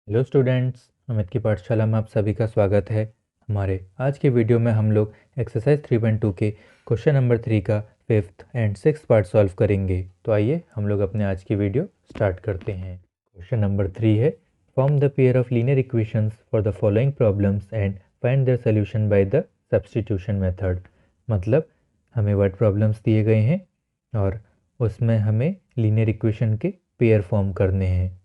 Hello students, Amit की पाठशाला में आप सभी का स्वागत है। हमारे आज के वीडियो में हम लोग एक्सरसाइज 3.2 के क्वेश्चन नंबर 3 का 5th and 6th part solve करेंगे। तो आइए हम लोग अपने आज की वीडियो स्टार्ट करते हैं। क्वेश्चन नंबर 3 है, form the pair of linear equations for the following problems and find their solution by the substitution method. मतलब हमें वर्ड प्रॉब्लम्स दिए गए हैं और उसमें हमें लीनियर इक्वेशन के पेयर फॉर्म करने हैं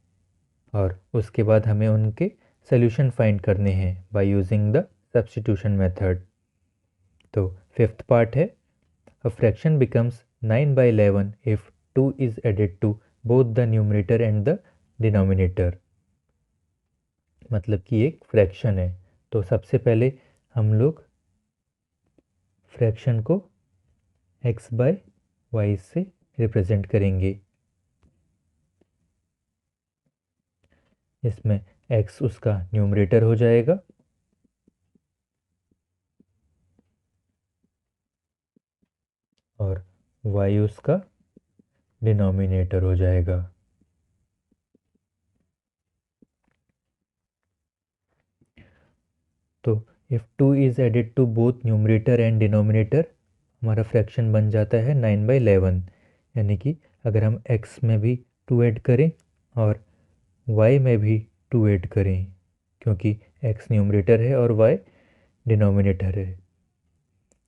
और उसके बाद हमें उनके सॉल्यूशन फाइंड करने हैं by using the substitution method. तो फिफ्थ पार्ट है, a fraction becomes 9/11 if 2 is added to both the numerator and the denominator. मतलब कि एक फ्रैक्शन है। तो सबसे पहले हम लोग फ्रैक्शन को x बाय वाई से रिप्रेजेंट करेंगे। इसमें x उसका न्यूमरेटर हो जाएगा और y उसका डिनोमिनेटर हो जाएगा। तो if 2 is added to both numerator and denominator, हमारा फ्रैक्शन बन जाता है 9/11। यानी कि अगर हम x में भी 2 ऐड करें और y में भी 2 ऐड करें, क्योंकि x न्यूमरेटर है और y डिनोमिनेटर है,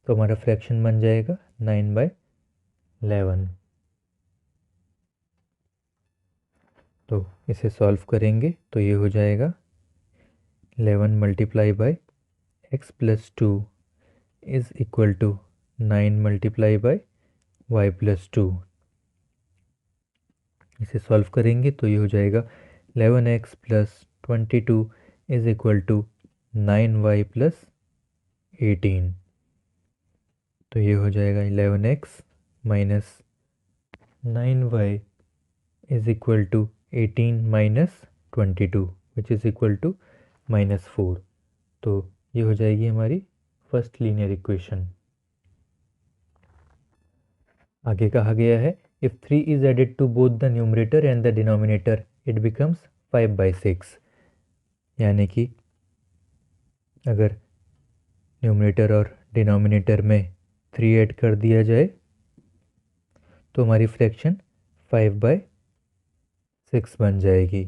तो हमारा फ्रैक्शन बन जाएगा 9/11। तो इसे सॉल्व करेंगे तो ये हो जाएगा 11 multiply by x plus 2 is equal to 9 multiply by y plus 2। इसे सॉल्व करेंगे तो ये हो जाएगा 11x plus 22 is equal to 9y plus 18। तो ये हो जाएगा 11x minus 9y is equal to 18 minus 22 which is equal to -4। तो ये हो जाएगी हमारी फर्स्ट लीनियर इक्वेशन। आगे कहा गया है, if 3 is added to both the numerator and the denominator it becomes 5/6। यानी कि अगर न्यूमरेटर और डिनोमिनेटर में 3 ऐड कर दिया जाए तो हमारी फ्रैक्शन 5/6 बन जाएगी।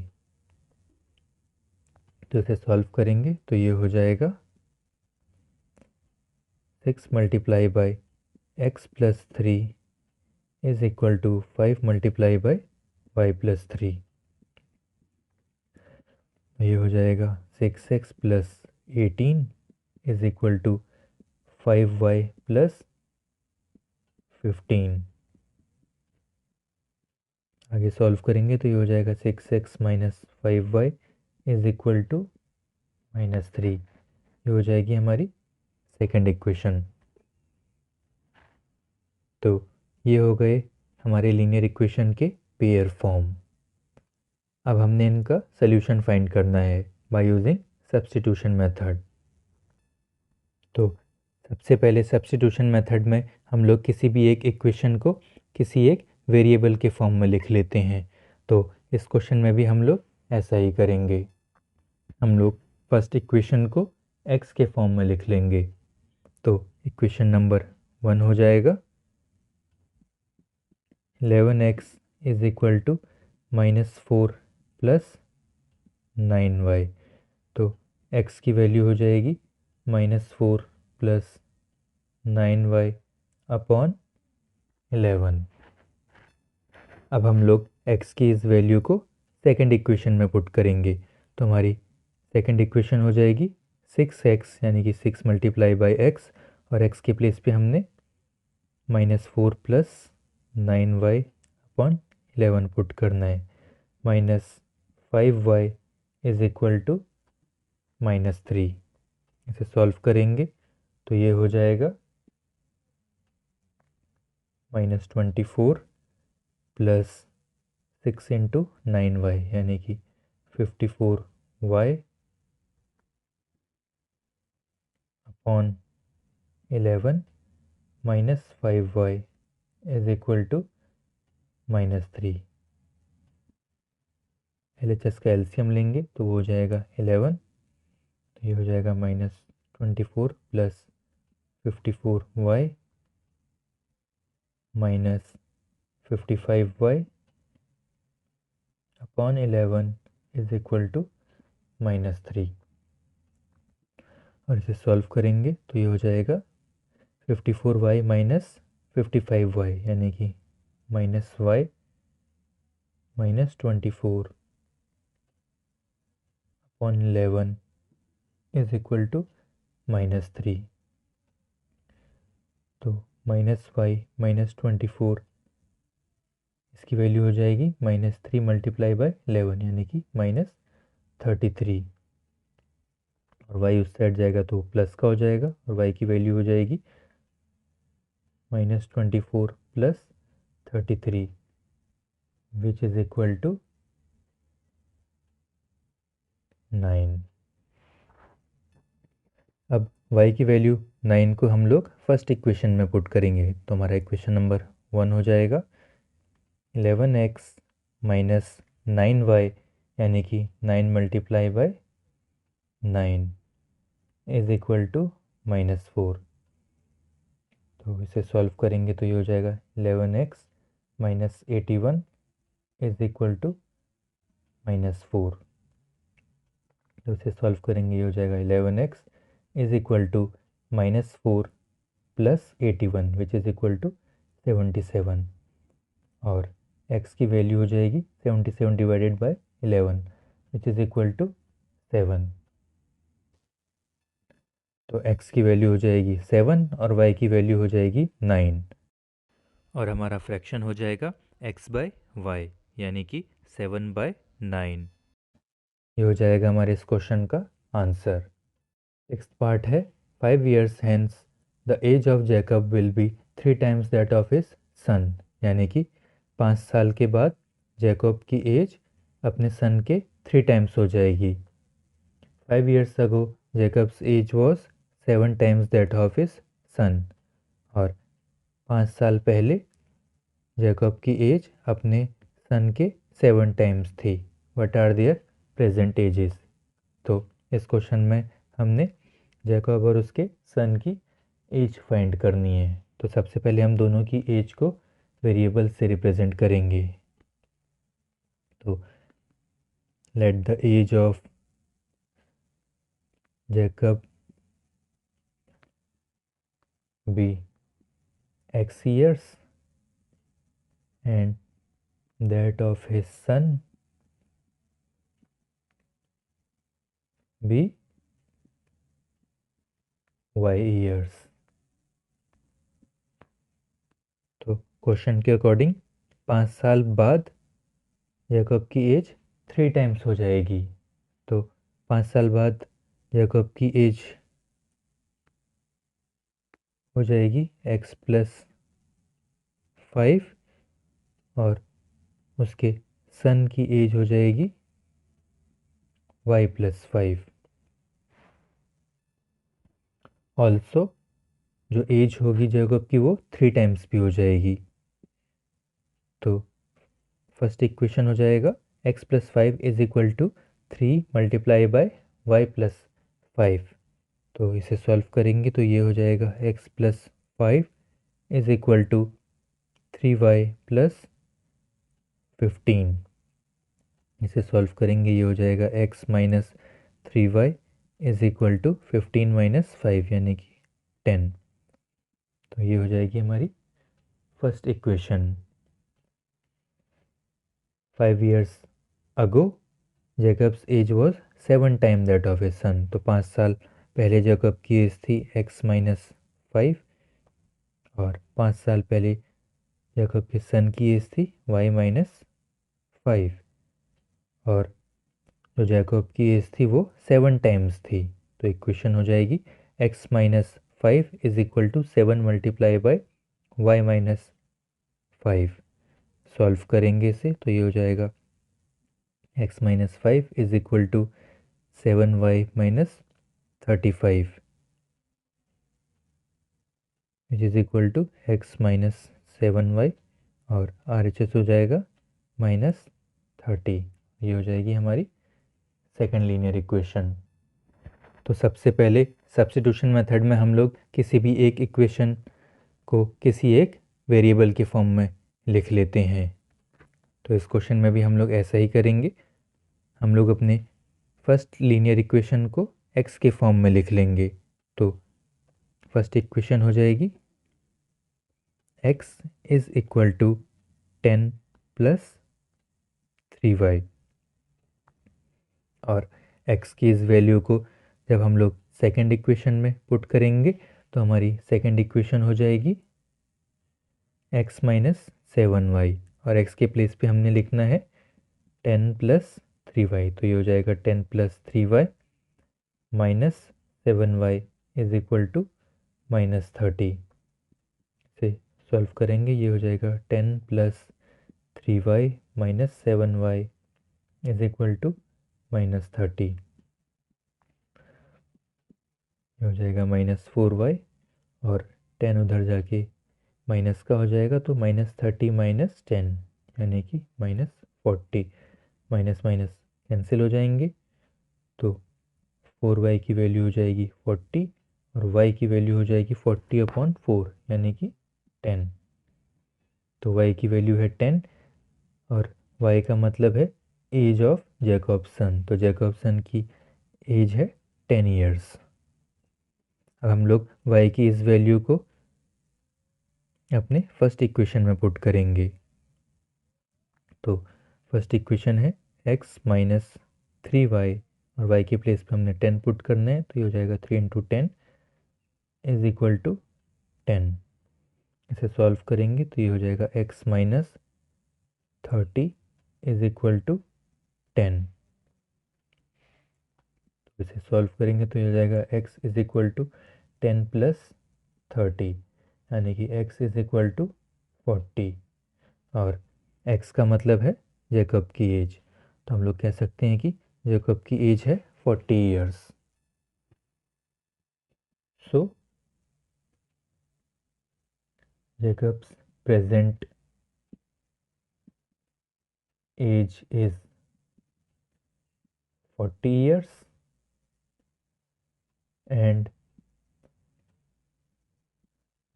तो इसे सॉल्व करेंगे तो ये हो जाएगा 6 multiply by x plus 3 is equal to 5 multiply by y plus 3। ये हो जाएगा 6x plus 18 is equal to 5y plus 15। आगे सॉल्व करेंगे तो ये हो जाएगा 6x minus 5y is equal to -3। ये हो जाएगी हमारी सेकंड इक्वेशन। तो ये हो गए हमारे लीनियर इक्वेशन के पेयर फॉर्म। अब हमने इनका सॉल्यूशन फाइंड करना है बाय यूजिंग सब्स्टिट्यूशन मेथड। तो सबसे पहले सब्स्टिट्यूशन मेथड में हम लोग किसी भी एक इक्वेशन को किसी एक वेरिएबल के फॉर्म में लिख लेते हैं। तो इस क्वेश्चन में भी हम लोग ऐसा ही करेंगे। हम लोग फर्स्ट इक्वेशन को x के फॉर्म में लिख लेंगे। तो इक्वेशन नंबर 1 हो जाएगा 11x is equal to -4 plus 9y। तो x की वैल्यू हो जाएगी -4 प्लस 9y अपॉन 11। अब हम लोग x की इस वैल्यू को सेकंड इक्वेशन में पुट करेंगे तो हमारी सेकंड इक्वेशन हो जाएगी 6x, यानी कि 6 मल्टीप्लाई बाई x, और x के प्लेस पे हमने -4 प्लस 9y अपॉन 11 पुट करना है। -5y is equal to -3। इसे सॉल्व करेंगे तो ये हो जाएगा -24 प्लस 6 इंटू 9y, यानी कि 54y upon 11 minus 5y is equal to -3। LHS का एलसीएम लेंगे तो वो हो जाएगा 11, तो ये हो जाएगा -24 plus 54y minus 55y upon 11 is equal to -3। और इसे सॉल्व करेंगे तो ये हो जाएगा 54y माइनस 55y यानी कि -y minus 24 upon 11 is equal to -3। तो -y माइनस 24 इसकी वैल्यू हो जाएगी -3 मल्टीप्लाई बाय 11 यानी कि -33। और y उस साइड जाएगा तो प्लस का हो जाएगा और y की वैल्यू हो जाएगी -24 plus 33 which is equal to 9। अब y की वैल्यू 9 को हम लोग फर्स्ट इक्वेशन में पुट करेंगे तो हमारा इक्वेशन नंबर 1 हो जाएगा 11x माइनस 9y यानी कि 9 multiply by 9 is equal to -4। तो इसे सॉल्व करेंगे तो ये हो जाएगा 11x minus 81 is equal to -4। तो इसे सॉल्व करेंगे ये हो जाएगा 11x is equal to -4 plus 81 which is equal to 77। और x की वैल्यू हो जाएगी 77 divided by 11 which is equal to 7। तो x की वैल्यू हो जाएगी 7 और y की वैल्यू हो जाएगी 9 और हमारा फ्रैक्शन हो जाएगा x बाय वाई यानी कि 7/9। ये हो जाएगा हमारे इस क्वेश्चन का आंसर। नेक्स्ट पार्ट है 5 years hence the age of Jacob will be 3 times that of his son यानी कि 5 साल के बाद जैकब की एज अपने सन के 3 times हो जाएगी। 5 years ago Jacob's age was 7 times that of his son और 5 साल पहले जैकब की एज अपने सन के 7 times थी। What are their present ages. तो इस क्वेश्चन में हमने जैकब और उसके सन की एज फाइंड करनी है। तो सबसे पहले हम दोनों की एज को वेरिएबल से रिप्रेजेंट करेंगे। तो let the age of Jacob be x years and that of his son be y years। तो क्वेश्चन के अकॉर्डिंग 5 साल बाद जैकब की एज 3 times हो जाएगी। तो 5 साल बाद जैकब की एज हो जाएगी x प्लस 5 और उसके सन की एज हो जाएगी y प्लस 5। ऑल्सो जो एज होगी जैकब की वो 3 times भी हो जाएगी। तो फर्स्ट इक्वेशन हो जाएगा x plus 5 is equal to 3 multiply by y plus 5। तो इसे सॉल्व करेंगे तो ये हो जाएगा x plus 5 is equal to 3y plus 15। इसे सॉल्व करेंगे ये हो जाएगा x minus 3y is equal to 15 minus 5 यानी कि 10। तो ये हो जाएगी हमारी first equation. 5 years ago Jacob's age was 7 times that of his son. तो 5 साल पहले जैकब की एज थी x माइनस 5 और 5 साल पहले जैकब के सन की एज थी y माइनस 5 और जो जैकब की एज थी वो 7 times थी। तो इक्वेशन हो जाएगी x minus 5 is equal to 7 multiply by y minus 5। Solve करेंगे इसे तो ये हो जाएगा x minus 5 is equal to 7y minus 35 which is equal to x minus 7y और RHS हो जाएगा -30। ये हो जाएगी हमारी सेकंड लीनियर इक्वेशन। तो सबसे पहले सब्स्टिट्यूशन मेथड में हम लोग किसी भी एक इक्वेशन को किसी एक वेरिएबल के फॉर्म में लिख लेते हैं। तो इस क्वेश्चन में भी हम लोग ऐसा ही करेंगे। हम लोग अपने फर्स्ट लीनियर इक्वेशन को x के फॉर्म में लिख लेंगे। तो फर्स्ट इक्वेशन हो जाएगी x is equal to 10 plus 3y, और x की इस वैल्यू को जब हम लोग सेकेंड इक्वेशन में पुट करेंगे तो हमारी सेकेंड इक्वेशन हो जाएगी x माइनस 7y, और x के प्लेस पे हमने लिखना है 10 प्लस 3y। तो ये हो जाएगा 10 plus 3y minus 7y is equal to minus 30 से सॉल्व करेंगे। ये हो जाएगा 10 plus 3y minus 7y is equal to minus 30। ये हो जाएगा माइनस 4y, और 10 उधर जाके माइनस का हो जाएगा तो माइनस 30 माइनस 10 यानी कि माइनस 40। माइनस माइनस कैंसिल हो जाएंगे तो 4y की वैल्यू हो जाएगी 40, और y की वैल्यू हो जाएगी 40/4 यानी कि 10। तो y की वैल्यू है 10, और y का मतलब है एज ऑफ जैकबसन। तो जैकबसन की एज है 10 ईयर्स। अब हम लोग y की इस वैल्यू को अपने फर्स्ट इक्वेशन में पुट करेंगे। तो फर्स्ट इक्वेशन है x माइनस 3y, और y के प्लेस पे हमने 10 पुट करना है। तो ये हो जाएगा 3 इंटू 10 इज इक्वल टू 10। इसे सॉल्व करेंगे तो ये हो जाएगा x minus 30 is equal to 10। तो इसे सॉल्व करेंगे तो ये हो जाएगा x is equal to 10 plus 30 यानी कि x इज इक्वल टू 40, और x का मतलब है जैकब की एज। तो हम लोग कह सकते हैं कि जैकब की एज है 40 years. So Jacob's present age is 40 years and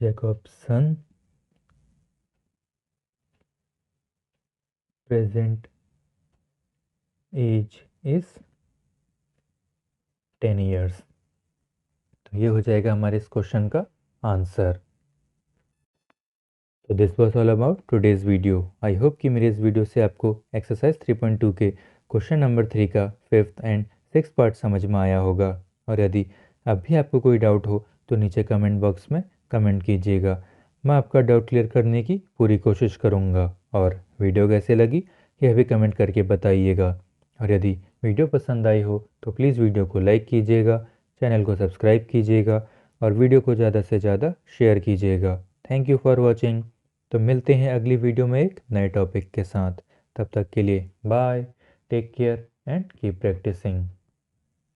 Jacob's son present age is 10 years। तो ये हो जाएगा हमारे इस क्वेश्चन का आंसर। तो this was all about today's video. I hope कि मेरे इस वीडियो से आपको एक्सरसाइज 3.2 के क्वेश्चन नंबर 3 का 5th एंड 6th पार्ट समझ में आया होगा। और यदि अब भी आपको कोई डाउट हो तो नीचे कमेंट बॉक्स में कमेंट कीजिएगा। मैं आपका डाउट क्लियर करने की पूरी कोशिश करूँगा। और वीडियो कैसे लगी यह भी कमेंट करके बताइएगा। और यदि वीडियो पसंद आई हो तो प्लीज़ वीडियो को लाइक कीजिएगा, चैनल को सब्सक्राइब कीजिएगा, और वीडियो को ज़्यादा से ज़्यादा शेयर कीजिएगा। Thank you for watching. तो मिलते हैं अगली वीडियो में एक नए टॉपिक के साथ। तब तक के लिए bye, take care and keep practising.